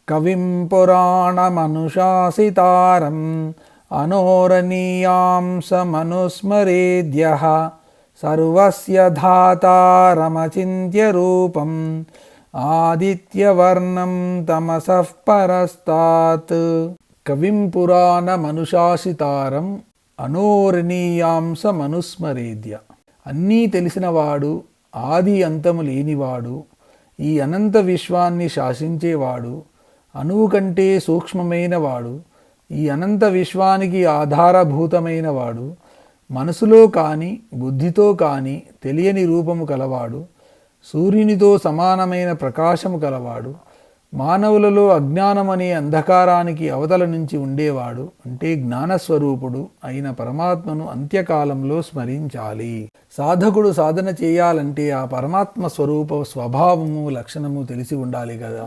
కవిం పురాణమనుశాసితారం అనోరణీయాంసమనుస్మరేద్యః సర్వస్య ధాతారమచింత్య రూపం ఆదిత్యవర్ణం తమసః పరస్తాత్. కవిం పురాణమనుశాసితారం అనోరణీయాంసమనుస్మరేద్య. అన్నీ తెలిసినవాడు, ఆది అంతము లేనివాడు, ఈ అనంత విశ్వాన్ని శాసించేవాడు, అణువు కంటే సూక్ష్మమైనవాడు, ఈ అనంత విశ్వానికి ఆధారభూతమైనవాడు, మనసులో కాని బుద్ధితో కాని తెలియని రూపము కలవాడు, సూర్యునితో సమానమైన ప్రకాశము కలవాడు, మానవులలో అజ్ఞానమనే అంధకారానికి అవతల నుంచి ఉండేవాడు, అంటే జ్ఞానస్వరూపుడు అయిన పరమాత్మను అంత్యకాలంలో స్మరించాలి. సాధకుడు సాధన చేయాలంటే ఆ పరమాత్మ స్వరూప స్వభావము లక్షణము తెలిసి ఉండాలి కదా.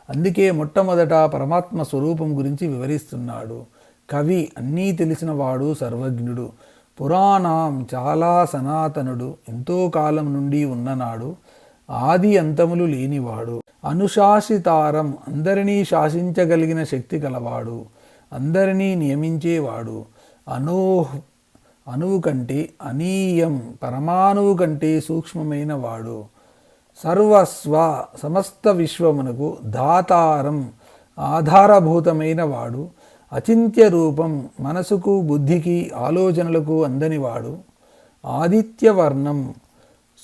అందుకే మొట్టమొదట పరమాత్మ స్వరూపం గురించి వివరిస్తున్నాడు. కవి అన్నీ తెలిసినవాడు, సర్వజ్ఞుడు. పురాణం చాలా సనాతనుడు, ఎంతో కాలం నుండి ఉన్ననాడు, ఆది అంతములు లేనివాడు. అనుశాసితారం అందరినీ శాసించగలిగిన శక్తి కలవాడు, అందరినీ నియమించేవాడు. అణువు కంటే అనీయం పరమాణువు కంటే సూక్ష్మమైన వాడు. సర్వస్వ సమస్త విశ్వమునకు ధాతారం ఆధారభూతమైన వాడు. అచింత్య రూపం మనసుకు బుద్ధికి ఆలోచనలకు అందనివాడు. ఆదిత్యవర్ణం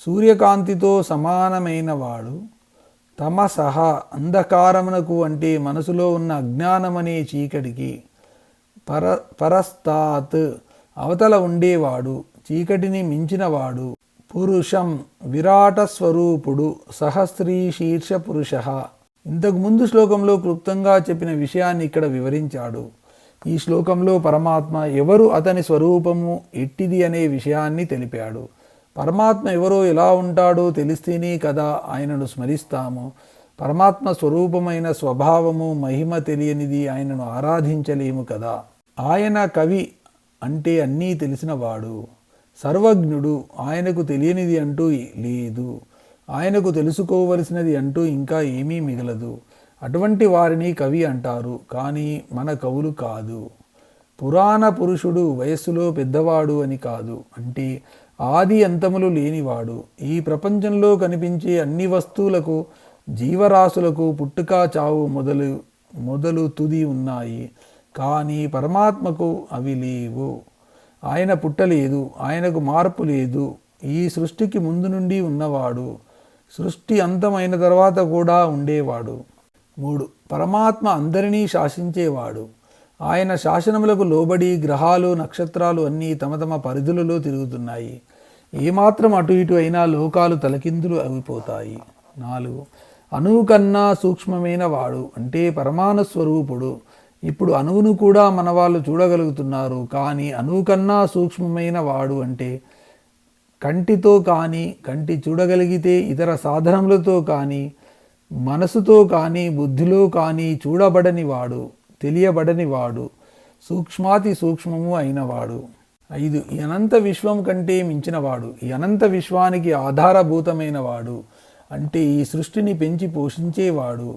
సూర్యకాంతితో సమానమైన వాడు. తమసహ అంధకారమునకు అంటే మనసులో ఉన్న అజ్ఞానమనే చీకటికి. పరస్తాత్ అవతల ఉండేవాడు, చీకటిని మించినవాడు. పురుషం విరాట స్వరూపుడు, సహస్రీ శీర్ష పురుష. ఇంతకు ముందు శ్లోకంలో క్లుప్తంగా చెప్పిన విషయాన్ని ఇక్కడ వివరించాడు. ఈ శ్లోకంలో పరమాత్మ ఎవరు, అతని స్వరూపము ఎట్టిది అనే విషయాన్ని తెలిపాడు. పరమాత్మ ఎవరో ఎలా ఉంటాడో తెలిస్తేనే కదా ఆయనను స్మరిస్తాము. పరమాత్మ స్వరూపమైన స్వభావము మహిమ తెలియనిది ఆయనను ఆరాధించలేము కదా. ఆయన కవి అంటే అన్నీ తెలిసినవాడు, సర్వజ్ఞుడు. ఆయనకు తెలియనిది అంటూ లేదు, ఆయనకు తెలుసుకోవలసినది అంటూ ఇంకా ఏమీ మిగలదు. అటువంటి వారిని కవి అంటారు, కానీ మన కవులు కాదు. పురాణ పురుషుడు వయస్సులో పెద్దవాడు అని కాదు, అంటే ఆది అంతములు లేనివాడు. ఈ ప్రపంచంలో కనిపించే అన్ని వస్తువులకు, జీవరాశులకు పుట్టుక చావు మొదలు తుది ఉన్నాయి, కానీ పరమాత్మకు అవి లేవు. ఆయన పుట్టలేదు, ఆయనకు మార్పు లేదు. ఈ సృష్టికి ముందు నుండి ఉన్నవాడు, సృష్టి అంతమైన తర్వాత కూడా ఉండేవాడు. 3. పరమాత్మ అందరినీ శాసించేవాడు. ఆయన శాసనములకు లోబడి గ్రహాలు నక్షత్రాలు అన్నీ తమ తమ పరిధులలో తిరుగుతున్నాయి. ఏమాత్రం అటు ఇటు అయినా లోకాలు తలకిందులు అయిపోతాయి. 4. అణువు కన్నా సూక్ష్మమైన వాడు అంటే పరమాణు స్వరూపుడు. ఇప్పుడు అణువును కూడా మన వాళ్ళు చూడగలుగుతున్నారు, కానీ అణువు కన్నా సూక్ష్మమైన వాడు అంటే కంటితో కానీ, కంటి చూడగలిగితే ఇతర సాధనములతో కానీ, మనసుతో కానీ, బుద్ధిలో కానీ చూడబడని వాడు, తెలియబడని వాడు, సూక్ష్మాతి సూక్ష్మము అయినవాడు. 5. ఈ అనంత విశ్వం కంటే మించినవాడు, ఈ అనంత విశ్వానికి ఆధారభూతమైన వాడు, అంటే ఈ సృష్టిని పెంచి పోషించేవాడు.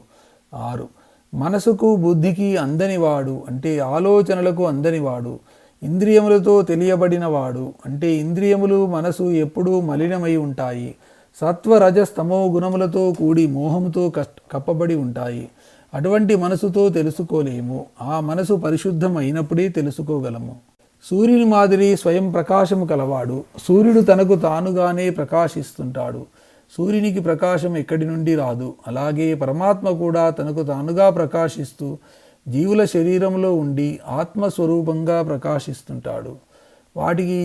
6. మనసుకు బుద్ధికి అందనివాడు, అంటే ఆలోచనలకు అందనివాడు. ఇంద్రియములతో తెలియబడినవాడు, అంటే ఇంద్రియములు మనసు ఎప్పుడూ మలినమై ఉంటాయి. సత్వ రజస్తమో గుణములతో కూడి మోహంతో కప్పబడి ఉంటాయి. అటువంటి మనసుతో తెలుసుకోలేము. ఆ మనసు పరిశుద్ధం అయినప్పుడే తెలుసుకోగలము. సూర్యుని మాదిరి స్వయం ప్రకాశము కలవాడు. సూర్యుడు తనకు తానుగానే ప్రకాశిస్తుంటాడు. సూర్యునికి ప్రకాశం ఎక్కడి నుండి రాదు. అలాగే పరమాత్మ కూడా తనకు తానుగా ప్రకాశిస్తూ జీవుల శరీరంలో ఉండి ఆత్మస్వరూపంగా ప్రకాశిస్తుంటాడు. వాటికి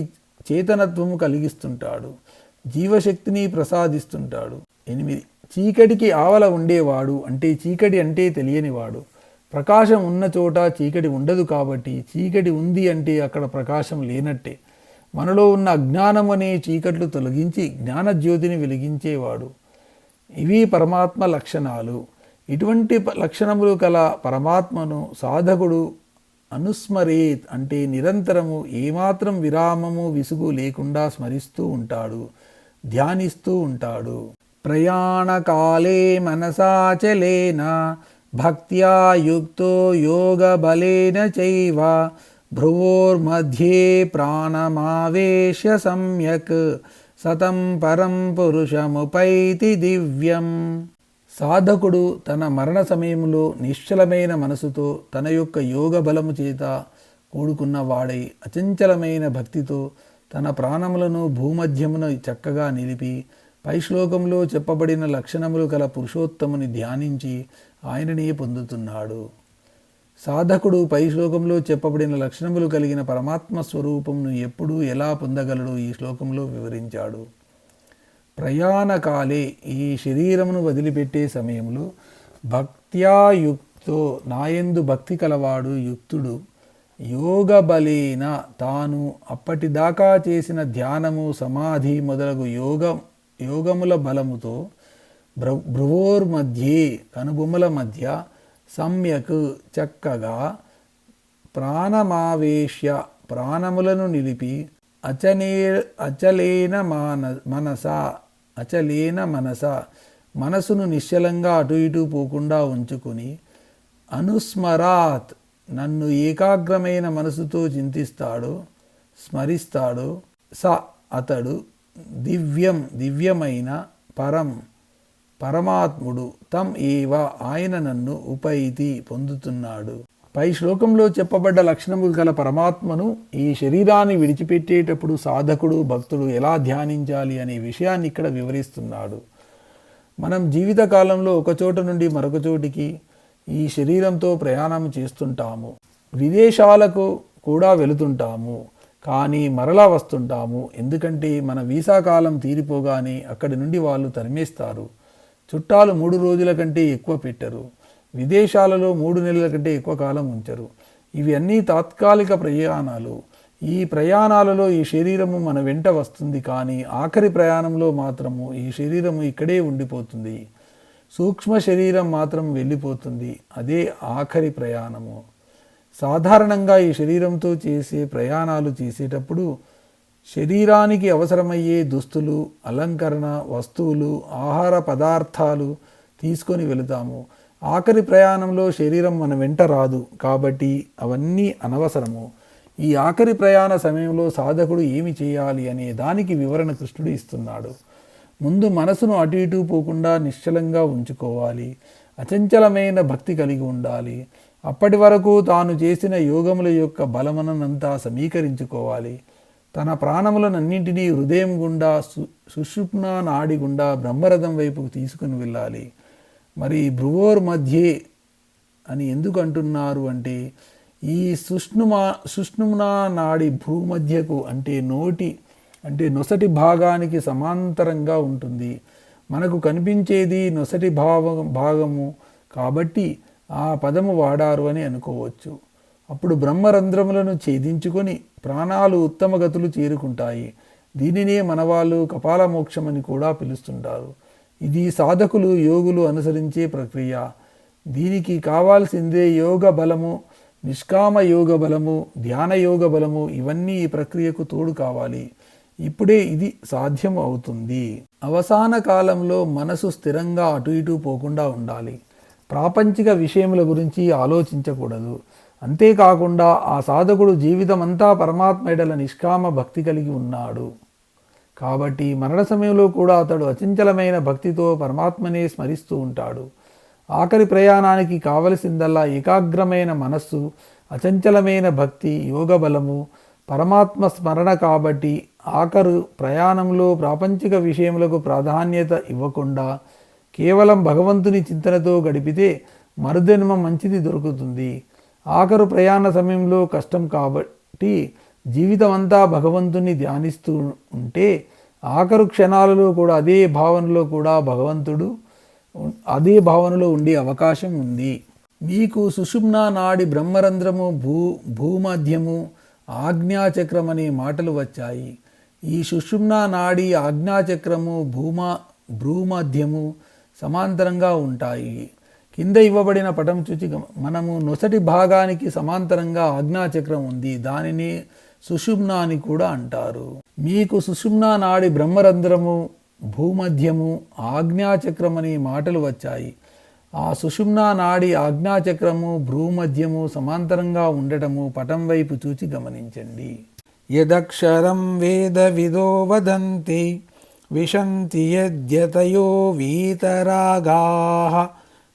చేతనత్వము కలిగిస్తుంటాడు, జీవశక్తిని ప్రసాదిస్తుంటాడు. 8. చీకటికి ఆవల ఉండేవాడు, అంటే చీకటి అంటే తెలియనివాడు. ప్రకాశం ఉన్న చోట చీకటి ఉండదు, కాబట్టి చీకటి ఉంది అంటే అక్కడ ప్రకాశం లేనట్టే. మనలో ఉన్న అజ్ఞానం అనే చీకట్లు తొలగించి జ్ఞానజ్యోతిని వెలిగించేవాడు. ఇవి పరమాత్మ లక్షణాలు. ఇటువంటి లక్షణములు కల పరమాత్మను సాధకుడు అనుస్మరేత్ అంటే నిరంతరము ఏమాత్రం విరామము విసుగు లేకుండా స్మరిస్తూ ఉంటాడు, ధ్యానిస్తూ ఉంటాడు. ప్రయాణకాలే మనసాచలేన భక్త్యా యుక్తో యోగబలేన చైవ భ్రువోర్मध्ये ప్రాణమావేశ్య సమ్యక్ సతం పరం పురుషముపైతి దివ్యం. సాధకుడు తన మరణ సమయంలో నిశ్చలమైన మనసుతో తన యొక్క యోగ బలము చేత కూడుకున్న వాడై అచంచలమైన భక్తితో తన ప్రాణములను భూమధ్యమున చక్కగా నిలిపి పై శ్లోకంలో చెప్పబడిన లక్షణములు గల పురుషోత్తముని ధ్యానించి ఆయననే పొందుతున్నాడు. సాధకుడు పై శ్లోకంలో చెప్పబడిన లక్షణములు కలిగిన పరమాత్మ స్వరూపమును ఎప్పుడు ఎలా పొందగలడు ఈ శ్లోకంలో వివరించాడు. ప్రయాణకాలే ఈ శరీరమును వదిలిపెట్టే సమయంలో భక్త్యాయుక్తో నాయందు భక్తి కలవాడు యుక్తుడు యోగబలేన తాను అప్పటిదాకా చేసిన ధ్యానము సమాధి మొదలగు యోగముల బలముతో భ్రువోర్మధ్యే కనుబొమ్మల మధ్య సమ్యక్ చక్కగా ప్రాణమావేశ్య ప్రాణములను నిలిపి అచలేన మనస మనసును నిశ్చలంగా అటు ఇటు పోకుండా ఉంచుకుని అనుస్మరాత్ నన్ను ఏకాగ్రమైన మనసుతో చింతిస్తాడు స్మరిస్తాడు అతడు దివ్యమైన పరమాత్ముడు తం ఏవ ఆయన నన్ను ఉపైతి పొందుతున్నాడు. పై శ్లోకంలో చెప్పబడ్డ లక్షణములు గల పరమాత్మను ఈ శరీరాన్ని విడిచిపెట్టేటప్పుడు సాధకుడు భక్తుడు ఎలా ధ్యానించాలి అనే విషయాన్ని ఇక్కడ వివరిస్తున్నాడు. మనం జీవితకాలంలో ఒక చోట నుండి మరొక చోటికి ఈ శరీరంతో ప్రయాణం చేస్తుంటాము, విదేశాలకు కూడా వెళుతుంటాము, కానీ మరలా వస్తుంటాము. ఎందుకంటే మన వీసా కాలం తీరిపోగానే అక్కడి నుండి వాళ్ళు తరిమేస్తారు. చుట్టాలు 3 రోజుల కంటే ఎక్కువ పెట్టరు. విదేశాలలో 3 నెలల కంటే ఎక్కువ కాలం ఉంచరు. ఇవి అన్నీ తాత్కాలిక ప్రయాణాలు. ఈ ప్రయాణాలలో ఈ శరీరము మన వెంట వస్తుంది, కానీ ఆఖరి ప్రయాణంలో మాత్రము ఈ శరీరము ఇక్కడే ఉండిపోతుంది. సూక్ష్మ శరీరం మాత్రం వెళ్ళిపోతుంది. అదే ఆఖరి ప్రయాణము. సాధారణంగా ఈ శరీరంతో చేసే ప్రయాణాలు చేసేటప్పుడు శరీరానికి అవసరమయ్యే దుస్తులు, అలంకరణ వస్తువులు, ఆహార పదార్థాలు తీసుకొని వెళుతాము. ఆఖరి ప్రయాణంలో శరీరం మన వెంట రాదు, కాబట్టి అవన్నీ అనవసరము. ఈ ఆఖరి ప్రయాణ సమయంలో సాధకుడు ఏమి చేయాలి అనే దానికి వివరణ కృష్ణుడు ఇస్తున్నాడు. ముందు మనసును అటు ఇటు పోకుండా నిశ్చలంగా ఉంచుకోవాలి. అచంచలమైన భక్తి కలిగి ఉండాలి. అప్పటి వరకు తాను చేసిన యోగముల యొక్క బలమనంతా సమీకరించుకోవాలి. తన ప్రాణములనన్నింటినీ హృదయం గుండా సుషుప్న నాడి గుండా బ్రహ్మరథం వైపుకు తీసుకుని వెళ్ళాలి. మరి భ్రువోర్మధ్యే అని ఎందుకు అంటున్నారు అంటే, ఈ సుష్ణుమ్నా నాడి భూమధ్యకు అంటే నొసటి భాగానికి సమాంతరంగా ఉంటుంది. మనకు కనిపించేది నొసటి భాగము కాబట్టి ఆ పదము వాడారు అని అనుకోవచ్చు. అప్పుడు బ్రహ్మరంధ్రములను ఛేదించుకొని ప్రాణాలు ఉత్తమ గతులు చేరుకుంటాయి. దీనినే మనవాళ్ళు కపాల మోక్షమని కూడా పిలుస్తుంటారు. ఇది సాధకులు యోగులు అనుసరించే ప్రక్రియ. దీనికి కావాల్సిందే యోగ బలము, నిష్కామ యోగ బలము, ధ్యాన యోగ బలము. ఇవన్నీ ఈ ప్రక్రియకు తోడు కావాలి. ఇప్పుడే ఇది సాధ్యం అవుతుంది. అవసాన కాలంలో మనసు స్థిరంగా అటు ఇటు పోకుండా ఉండాలి. ప్రాపంచిక విషయముల గురించి ఆలోచించకూడదు. అంతేకాకుండా ఆ సాధకుడు జీవితమంతా పరమాత్మ ఎడల నిష్కామ భక్తి కలిగి ఉన్నాడు. కాబట్టి మరణ సమయంలో కూడా అతడు అచంచలమైన భక్తితో పరమాత్మనే స్మరిస్తూ ఉంటాడు. ఆఖరి ప్రయాణానికి కావలసిందల్లా ఏకాగ్రమైన మనస్సు, అచంచలమైన భక్తి, యోగ బలము, పరమాత్మ స్మరణ. కాబట్టి ఆఖరు ప్రయాణంలో ప్రాపంచిక విషయములకు ప్రాధాన్యత ఇవ్వకుండా కేవలం భగవంతుని చింతనతో గడిపితే మరుజన్మ మంచిది దొరుకుతుంది. ఆఖరు ప్రయాణ సమయంలో కష్టం కాబట్టి జీవితమంతా భగవంతుని ధ్యానిస్తూ ఉంటే ఆఖరు క్షణాలలో కూడా అదే భావనలో ఉండే అవకాశం ఉంది. మీకు సుషుమ్నా నాడి బ్రహ్మరంధ్రము, భూమధ్యము, ఆజ్ఞాచక్రం అనే మాటలు వచ్చాయి. ఈ సుషుమ్నా నాడి, ఆజ్ఞాచక్రము, భూమధ్యము సమాంతరంగా ఉంటాయి. కింద ఇవ్వబడిన పటం చూచి మనము నొసటి భాగానికి సమాంతరంగా ఆజ్ఞాచక్రం ఉంది. దానిని సుషుమ్నా అని కూడా అంటారు. మీకు సుషుమ్నా నాడి బ్రహ్మరంధ్రము, భూమధ్యము, ఆజ్ఞాచక్రం అనే మాటలు వచ్చాయి. ఆ సుషుమ్నా నాడి ఆజ్ఞాచక్రము భ్రూమధ్యము సమాంతరంగా ఉండటము పటం వైపు చూచి గమనించండి. యదక్షరం వేద విదో వదంతి విశంతి యద్యతయో వీతరాగాః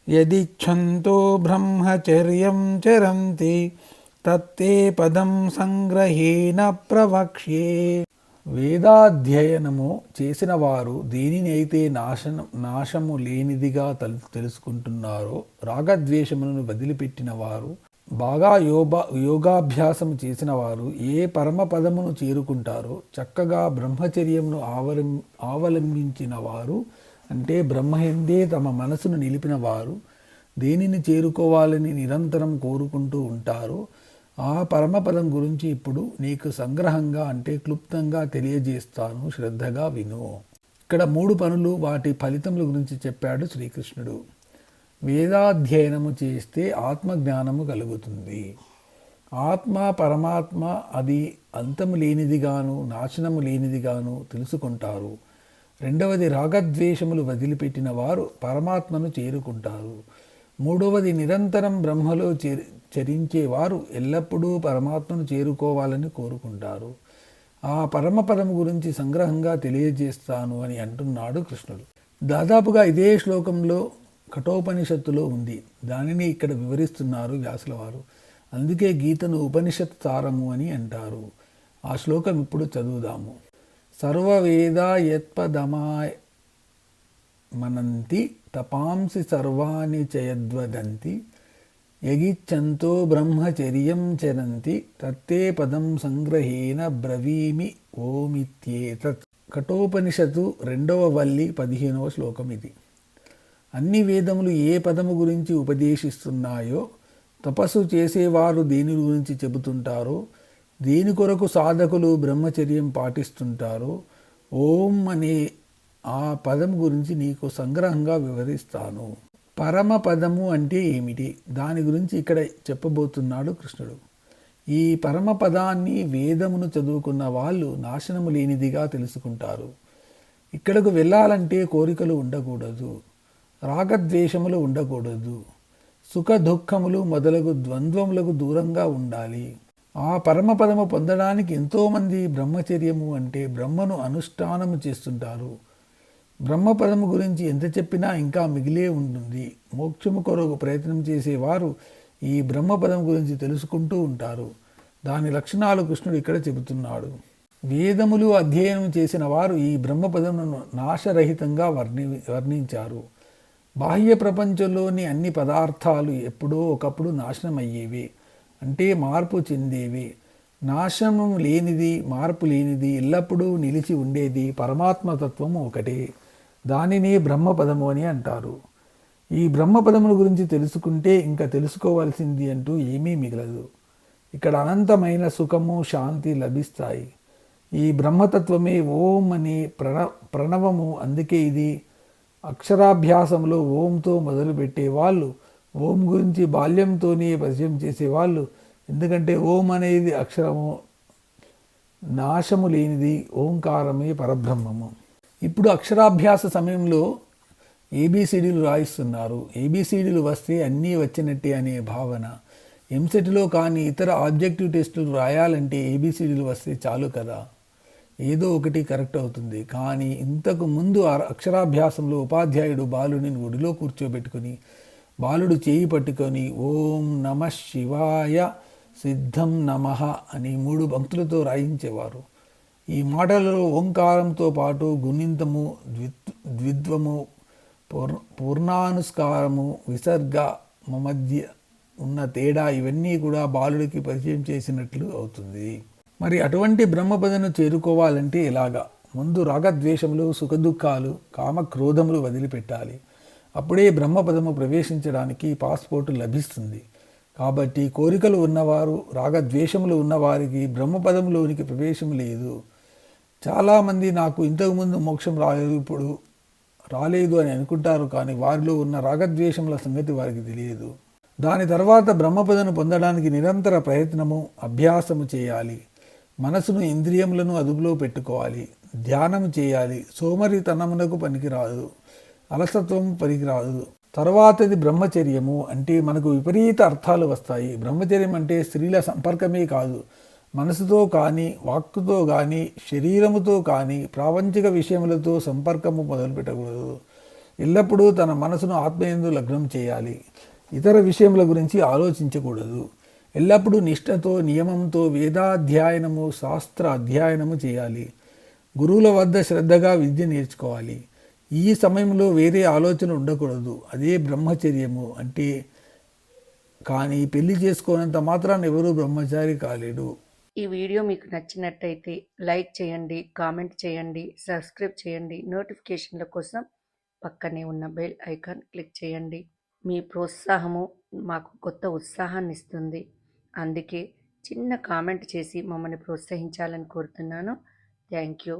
యదిచ్ఛంతో బ్రహ్మచర్యం చరంతి తత్తే పదం సంగ్రహేణ ప్రవక్ష్యే. వేదాధ్యయనము చేసిన వారు దేనిని అయితే నాశము లేనిదిగా తెలుసుకుంటున్నారో, రాగద్వేషములను వదిలిపెట్టిన వారు, బాగా యోగాభ్యాసము చేసిన వారు ఏ పరమపదమును చేరుకుంటారో, చక్కగా బ్రహ్మచర్యమును అవలంబించిన వారు, అంటే బ్రహ్మయందే తమ మనసును నిలిపిన వారు దేనిని చేరుకోవాలని నిరంతరం కోరుకుంటూ ఉంటారో ఆ పరమపదం గురించి ఇప్పుడు నీకు సంగ్రహంగా అంటే క్లుప్తంగా తెలియజేస్తాను, శ్రద్ధగా విను. ఇక్కడ 3 పనులు, వాటి ఫలితముల గురించి చెప్పాడు శ్రీకృష్ణుడు. వేదాధ్యయనము చేస్తే ఆత్మజ్ఞానము కలుగుతుంది. ఆత్మ పరమాత్మ అది అంతము లేనిదిగాను నాశనము లేనిదిగాను తెలుసుకుంటారు. రెండవది, రాగద్వేషములు వదిలిపెట్టిన వారు పరమాత్మను చేరుకుంటారు. మూడవది, నిరంతరం బ్రహ్మలో చరించేవారు ఎల్లప్పుడూ పరమాత్మను చేరుకోవాలని కోరుకుంటారు. ఆ పరమపదము గురించి సంగ్రహంగా తెలియజేస్తాను అని అంటున్నాడు కృష్ణుడు. దాదాపుగా ఇదే శ్లోకంలో కఠోపనిషత్తులో ఉంది. దానిని ఇక్కడ వివరిస్తున్నారు వ్యాసుల వారు. అందుకే గీతను ఉపనిషత్ సారము అని అంటారు. ఆ శ్లోకం ఇప్పుడు చదువుదాము. సర్వవేదా యత్పదమామనంతి తపాంసి సర్వాణి చయద్వదంతి యగిచ్చంతో బ్రహ్మచర్యం చరంతి తత్తే పదం సంగ్రహేణ బ్రవీమి ఓమిత్యేతత్. కఠోపనిషత్తు 2వ వల్లి 15వ శ్లోకం ఇది. అన్ని వేదములు ఏ పదము గురించి ఉపదేశిస్తున్నాయో, తపస్సు చేసేవారు దేని గురించి చెబుతుంటారో, దేని కొరకు సాధకులు బ్రహ్మచర్యం పాటిస్తుంటారో, ఓం అనే ఆ పదం గురించి నీకు సంగ్రహంగా వివరిస్తాను. పరమపదము అంటే ఏమిటి, దాని గురించి ఇక్కడ చెప్పబోతున్నాడు కృష్ణుడు. ఈ పరమపదాన్ని వేదమును చదువుకున్న వాళ్ళు నాశనము లేనిదిగా తెలుసుకుంటారు. ఇక్కడకు వెళ్ళాలంటే కోరికలు ఉండకూడదు, రాగద్వేషములు ఉండకూడదు, సుఖ దుఃఖములు మొదలగు ద్వంద్వములకు దూరంగా ఉండాలి. ఆ పరమపదము పొందడానికి ఎంతోమంది బ్రహ్మచర్యము అంటే బ్రహ్మను అనుష్ఠానము చేస్తుంటారు. బ్రహ్మపదము గురించి ఎంత చెప్పినా ఇంకా మిగిలే ఉంటుంది. మోక్షము కొరకు ప్రయత్నం చేసేవారు ఈ బ్రహ్మపదం గురించి తెలుసుకుంటూ ఉంటారు. దాని లక్షణాలు కృష్ణుడు ఇక్కడ చెబుతున్నాడు. వేదములు అధ్యయనం చేసిన వారు ఈ బ్రహ్మపదమును నాశరహితంగా వర్ణించారు. బాహ్య ప్రపంచంలోని అన్ని పదార్థాలు ఎప్పుడో ఒకప్పుడు నాశనం అయ్యేవి, అంటే మార్పు చెందేవి. నాశనం లేనిది, మార్పు లేనిది, ఎల్లప్పుడూ నిలిచి ఉండేది పరమాత్మతత్వము ఒకటే. దానిని బ్రహ్మపదము అని అంటారు. ఈ బ్రహ్మపదముల గురించి తెలుసుకుంటే ఇంకా తెలుసుకోవాల్సింది అంటూ ఏమీ మిగలదు. ఇక్కడ అనంతమైన సుఖము, శాంతి లభిస్తాయి. ఈ బ్రహ్మతత్వమే ఓం అనే ప్రణవము. అందుకే ఇది అక్షరాభ్యాసంలో ఓంతో మొదలుపెట్టే వాళ్ళు ఓం గురించి బాల్యంతోనే పరిచయం చేసేవాళ్ళు. ఎందుకంటే ఓం అనేది అక్షరము, నాశము లేనిది, ఓంకారమే పరబ్రహ్మము. ఇప్పుడు అక్షరాభ్యాస సమయంలో ఏబిసిడీలు రాయిస్తున్నారు. ఏబిసిడీలు వస్తే అన్నీ వచ్చినట్టే అనే భావన. ఎంసెట్లో కానీ ఇతర ఆబ్జెక్టివ్ టెస్టులు రాయాలంటే ఏబిసిడీలు వస్తే చాలు కదా, ఏదో ఒకటి కరెక్ట్ అవుతుంది. కానీ ఇంతకు ముందు అక్షరాభ్యాసంలో ఉపాధ్యాయుడు బాలుని ఒడిలో కూర్చోబెట్టుకుని బాలుడు చేయి పట్టుకొని ఓం నమః శివాయ సిద్ధం నమః అని 3 పంక్తులతో రాయించేవారు. ఈ మాటలలో ఓంకారంతో పాటు గుణింతము, ద్విత్వము, పూర్ణానుస్కారము, విసర్గ మధ్య ఉన్న తేడా ఇవన్నీ కూడా బాలుడికి పరిచయం చేసినట్లు అవుతుంది. మరి అటువంటి బ్రహ్మపదను చేరుకోవాలంటే ఎలాగా? ముందు రాగద్వేషములు, సుఖదుఖాలు, కామక్రోధములు వదిలిపెట్టాలి. అప్పుడే బ్రహ్మపదము ప్రవేశించడానికి పాస్పోర్టు లభిస్తుంది. కాబట్టి కోరికలు ఉన్నవారు, రాగద్వేషములు ఉన్నవారికి బ్రహ్మపదంలోనికి ప్రవేశం లేదు. చాలామంది నాకు ఇంతకుముందు మోక్షం రాలేదు, ఇప్పుడు రాలేదు అని అనుకుంటారు. కానీ వారిలో ఉన్న రాగద్వేషముల సంగతి వారికి తెలియదు. దాని తర్వాత బ్రహ్మపదను పొందడానికి నిరంతర ప్రయత్నము, అభ్యాసము చేయాలి. మనసును, ఇంద్రియములను అదుపులో పెట్టుకోవాలి. ధ్యానం చేయాలి. సోమరితనమునకు పనికిరాదు, అలసత్వం పనికిరాదు. తర్వాతది బ్రహ్మచర్యము. అంటే మనకు విపరీత అర్థాలు వస్తాయి. బ్రహ్మచర్యం అంటే స్త్రీల సంపర్కమే కాదు, మనసుతో కానీ, వాక్కుతో కానీ, శరీరముతో కానీ ప్రాపంచిక విషయములతో సంపర్కము మొదలుపెట్టకూడదు. ఎల్లప్పుడూ తన మనసును ఆత్మయందు లగ్నం చేయాలి. ఇతర విషయముల గురించి ఆలోచించకూడదు. ఎల్లప్పుడూ నిష్ఠతో, నియమంతో వేదాధ్యయనము, శాస్త్ర అధ్యయనము చేయాలి. గురువుల వద్ద శ్రద్ధగా విద్య నేర్చుకోవాలి. ఈ సమయంలో వేరే ఆలోచన ఉండకూడదు. అదే బ్రహ్మచర్యము అంటే. కానీ పెళ్లి చేసుకోనంత మాత్రాన్ని ఎవరూ బ్రహ్మచారి కాలేడు. ఈ వీడియో మీకు నచ్చినట్టయితే లైక్ చేయండి, కామెంట్ చేయండి, సబ్స్క్రైబ్ చేయండి. నోటిఫికేషన్ల కోసం పక్కనే ఉన్న బెల్ ఐకాన్ క్లిక్ చేయండి. మీ ప్రోత్సాహము మాకు కొత్త ఉత్సాహాన్ని ఇస్తుంది. అందుకే చిన్న కామెంట్ చేసి మమ్మల్ని ప్రోత్సహించాలని కోరుతున్నాను. Thank you.